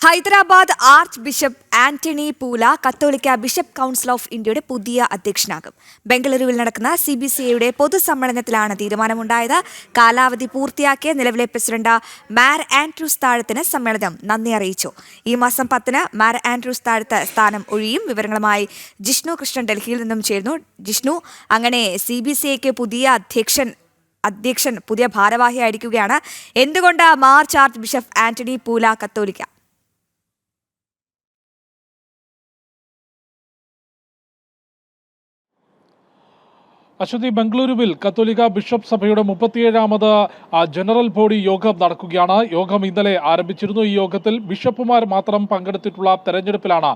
Hyderabad arch bishop Antony Poola കത്തോലിക്ക bishop council of ഇന്ത്യയുടെ പുതിയ അധ്യക്ഷനാകും. ബംഗളൂരുവിൽ നടക്കുന്ന CBCIയുടെ പൊതുസമ്മേളനത്തിലാണ് തീരുമാനമുണ്ടായത്. കാലാവധി പൂർത്തിയാക്കിയ നിലവിലെ പ്രസിഡന്റ് മാർ ആൻഡ്രൂസ് താഴത്തിന് സമ്മേളനം നന്ദി അറിയിച്ചു. ഈ മാസം 10-ന് മാർ ആൻഡ്രൂസ് താഴത്ത് സ്ഥാനം ഒഴിയും. വിവരങ്ങളുമായി ജിഷ്ണു കൃഷ്ണൻ ഡൽഹിയിൽ നിന്നും ചേരുന്നു. ജിഷ്ണു, അങ്ങനെ CBCIക്ക് പുതിയ അധ്യക്ഷൻ പുതിയ ഭാരവാഹിയായിരിക്കുകയാണ്. എന്തുകൊണ്ട് March arch bishop Antony Poola കത്തോലിക്ക? അശ്വതി, ബംഗളൂരുവിൽ കത്തോലിക്ക ബിഷപ്പ് സഭയുടെ 37ാമത് ജനറൽ ബോഡി യോഗം നടക്കുകയാണ്. യോഗം ഇന്നലെ ആരംഭിച്ചിരുന്നു. ഈ യോഗത്തിൽ ബിഷപ്പുമാർ മാത്രം പങ്കെടുത്തിട്ടുള്ള തെരഞ്ഞെടുപ്പിലാണ്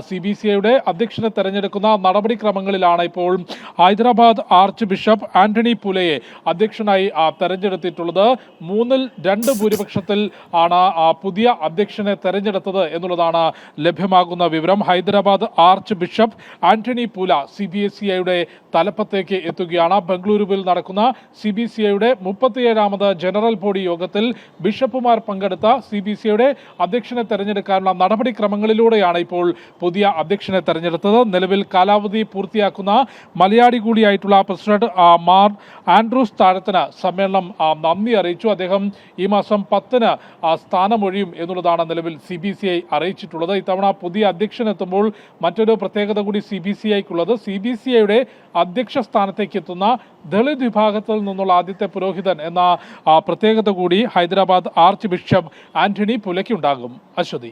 CBCIയുടെ അധ്യക്ഷനെ തെരഞ്ഞെടുക്കുന്ന നടപടിക്രമങ്ങളിലാണ് ഇപ്പോൾ ഹൈദരാബാദ് ആർച്ച് ബിഷപ്പ് ആന്റണി പൂലയെ അധ്യക്ഷനായി തെരഞ്ഞെടുത്തിട്ടുള്ളത്. 3-2 ഭൂരിപക്ഷത്തിൽ ആണ് പുതിയ അധ്യക്ഷനെ തെരഞ്ഞെടുത്തത് എന്നുള്ളതാണ് ലഭ്യമാകുന്ന വിവരം. ഹൈദരാബാദ് ആർച്ച് ബിഷപ്പ് ആന്റണി പൂല CBCIയുടെ തലപ്പത്തേക്ക് എത്തുകയാണ്. ബംഗളൂരുവിൽ നടക്കുന്ന CBCIയുടെ 37ാമത് ജനറൽ ബോഡി യോഗത്തിൽ ബിഷപ്പുമാർ പങ്കെടുത്ത CBCIയുടെ അധ്യക്ഷനെ തെരഞ്ഞെടുക്കാനുള്ള നടപടിക്രമങ്ങളിലൂടെയാണ് ഇപ്പോൾ പുതിയ അധ്യക്ഷനെ തെരഞ്ഞെടുത്തത്. നിലവിൽ കാലാവധി പൂർത്തിയാക്കുന്ന മലയാളി കൂടിയായിട്ടുള്ള പ്രസിഡന്റ് മാർ ആൻഡ്രൂസ് താഴത്തിന് സമ്മേളനം നന്ദി അറിയിച്ചു. അദ്ദേഹം ഈ മാസം 10-ന് സ്ഥാനമൊഴിയും എന്നുള്ളതാണ് നിലവിൽ CBCI അറിയിച്ചിട്ടുള്ളത്. ഇത്തവണ പുതിയ അധ്യക്ഷൻ എത്തുമ്പോൾ മറ്റൊരു പ്രത്യേകത കൂടി CBCIക്കുള്ളത്, CBCIയുടെ അധ്യക്ഷ സ്ഥാനത്തേക്ക് എത്തുന്ന ദളിത് വിഭാഗത്തിൽ നിന്നുള്ള ആദ്യത്തെ പുരോഹിതൻ എന്ന പ്രത്യേകത കൂടി ഹൈദരാബാദ് ആർച്ച് ബിഷപ്പ് ആന്റണി പൂലയ്ക്കുണ്ടാകും. അശ്വതി.